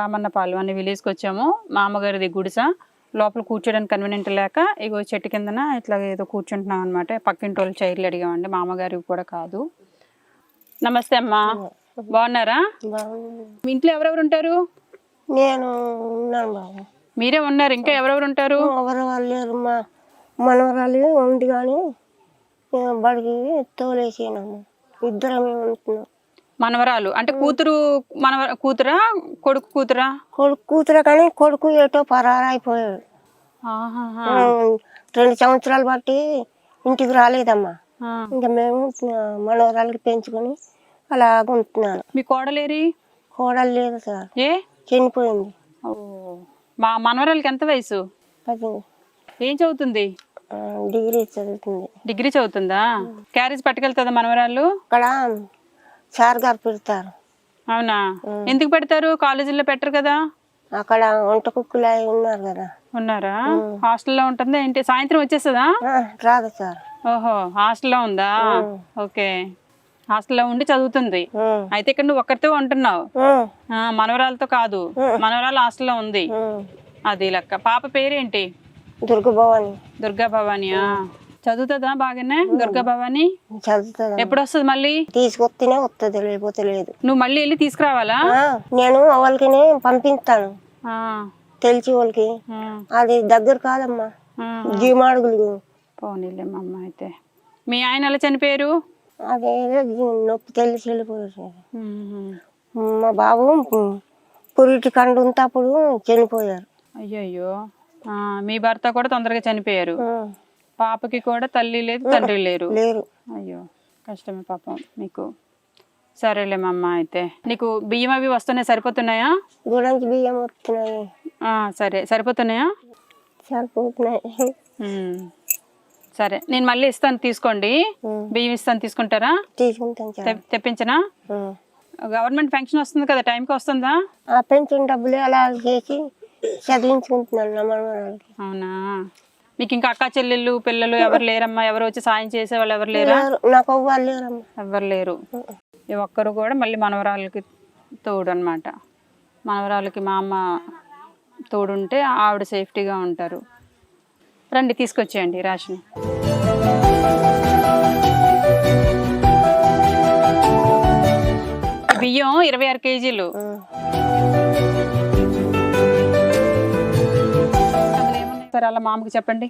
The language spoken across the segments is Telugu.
రామన్నపాలెం అనే విలేజ్కి వచ్చాము. మా అమ్మగారిది గుడిస. లోపల కూర్చోడానికి కన్వీనియంట్ లేక ఇగో చెట్టు కిందన ఇట్లా ఏదో కూర్చుంటున్నాం అనమాట. పక్కింటి వాళ్ళు చైర్లు అడిగామండి, మా అమ్మగారికి కూడా కాదు. నమస్తే అమ్మా, బాగున్నారా? మీ ఇంట్లో ఎవరెవరు ఉంటారు? నేను ఉన్నాను బాబు. మీరే ఉన్నారు, ఇంకా ఎవరెవరు ఉంటారు? ఎవరు వాళ్ళు లేరు. మా మనవరాలు ఉంది కానీ బడికి తోలేసినాము. ఇద్దరమే ఉంటున్నాం. మనవరాలు అంటే కూతురు కూతురా కొడుకు కూతురా? కొడుకు కూతురు కానీ కొడుకు ఏటో పరారైపోయాడు. 2 సంవత్సరాలు బట్టి ఇంటికి రాలేదమ్మా. ఇంకా మేము మనవరాలకి పెంచుకొని అలాగ ఉంటున్నాను. మీ కోడలేరి? కోడలు లేదు సార్, ఏ చనిపోయింది. మా మనవరాలకి ఎంత వయసు? 10. ఏం చదువుతుంది? డిగ్రీ చదువుతుంది. డిగ్రీ చదువుతుందా? క్యారేజ్ పట్టుకెళ్తుందా మనవరాలు? అక్కడ సార్ గారు పెడతారు. అవునా? ఎందుకు పెడతారు? కాలేజీలో పెట్టరు కదా. అక్కడ వంట కుక్కులు ఉన్నారు కదా. ఉన్నారా? హాస్టల్లో ఉంటుందా ఏంటి? సాయంత్రం వచ్చేస్తుందా? రాదు సార్. ఓహో, హాస్టల్లో ఉందా? ఓకే, హాస్టల్లో ఉండి చదువుతుంది. అయితే ఇక్కడ నువ్వు ఒక్కరితో ఉంటున్నావు, మనవరాలతో కాదు. మనవరాలు హాస్టల్లో ఉంది, అది లెక్క. పాప పేరేంటి? దుర్గాభవాని. దుర్గాభవానియా? చదువుతుందా బాగానే దుర్గాభవాని? చదువుతుంది. ఎప్పుడు వస్తుంది మళ్ళీ? తీసుకొస్తేనే వస్తుంది, లేకపోతే లేదు. నువ్వు మళ్ళీ వెళ్ళి తీసుకురావాలా? నేను వాళ్ళకి పంపిస్తాను, తెలిసి వాళ్ళకి. అది దగ్గర కాదమ్మా, జీమాడుగులు. పోనీలేమ్మా. అయితే మీ ఆయన ఎలా చనిపోయారు? అదేదో నొప్పి తెలిసి వెళ్ళిపోయారు. మా బాబు పురిటి కండు ఉంటే అప్పుడు చనిపోయారు. అయ్యయ్యో, మీ భర్త కూడా తొందరగా చనిపోయారు. పాపకి కూడా తల్లి లేదు, తండ్రి లేరు. అయ్యో, కష్టమే పాపం మీకు. సరేలేమమ్మ. అయితే నీకు బియ్యం అవి వస్తున్నాయి, సరిపోతున్నాయా? గుడానికి బియ్యం వస్తున్నాయి. సరే, సరిపోతున్నాయా? సరిపోతున్నాయి. సరే, నేను మళ్ళీ ఇస్తాను, తీసుకోండి. బియ్యం ఇస్తాను, తీసుకుంటారా? తీసుకుంటాను. తెప్పించనా? గవర్నమెంట్ పెన్షన్ వస్తుంది కదా, టైంకి వస్తుందా? ఆ పెన్షన్ డబ్బులు అలా చేసి చదివించుకుంటున్నాను. అవునా? మీకు ఇంకా అక్క చెల్లెళ్ళు పిల్లలు ఎవరు లేరమ్మా? ఎవరు వచ్చి సాయం చేసే వాళ్ళు ఎవరు లేరా? నాకు ఎవ్వరు లేరమ్మా. ఎవరు లేరు. ఈ ఒక్కరు కూడా మళ్ళీ మనవరాలకి తోడు అనమాట. మనవరాలకి మా అమ్మ తోడుంటే ఆవిడ సేఫ్టీగా ఉంటారు. రండి, తీసుకొచ్చేయండి రేషన్. బియ్యం 26 కేజీలు. సరే, అలా మామకి చెప్పండి.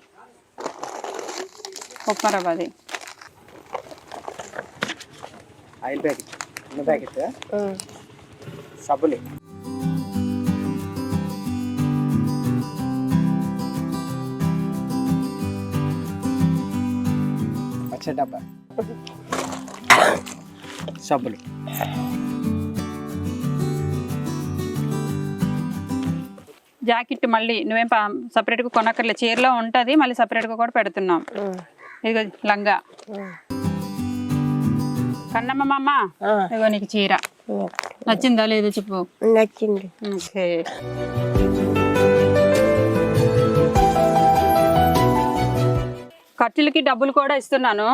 ఉప్మా రవ్వ, అది ఆయిల్ ప్యాకెట్, చిన్న ప్యాకెట్, సబ్బులు, పచ్చ డబ్బా, సబ్బులు. జాకెట్ మళ్ళీ నువ్వేం సపరేట్గా కొనక్కర్లేదు, చీరలో ఉంటుంది, మళ్ళీ సపరేట్గా కూడా పెడుతున్నాం. ఇదిగో లంగా. కన్నమ్మ, ఇదిగో నీకు చీర. నచ్చిందా లేదో చెప్పు. నచ్చింది. ఓకే. ఖర్చులకి డబ్బులు కూడా ఇస్తున్నాను.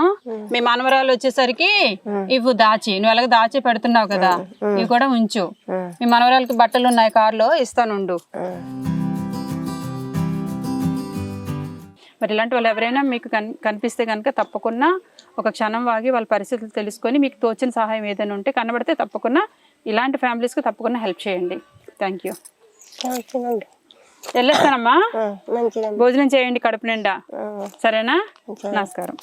మీ మనవరాలు వచ్చేసరికి ఇవి దాచి, నువ్వు ఎలాగ దాచి పెడుతున్నావు కదా, ఇవి కూడా ఉంచు. మీ మనవరాలకి బట్టలు ఉన్నాయి, కారులో ఇస్తానుండు. మరి ఇలాంటి వాళ్ళు ఎవరైనా మీకు కనిపిస్తే కనుక తప్పకుండా ఒక క్షణం వాగి వాళ్ళ పరిస్థితులు తెలుసుకొని మీకు తోచిన సహాయం ఏదైనా ఉంటే కనబడితే తప్పకుండా ఇలాంటి ఫ్యామిలీస్కి తప్పకుండా హెల్ప్ చేయండి. Thank you. వెళ్ళేస్తానమ్మా. భోజనం చేయండి కడుపు నిండా, సరేనా? నమస్కారం.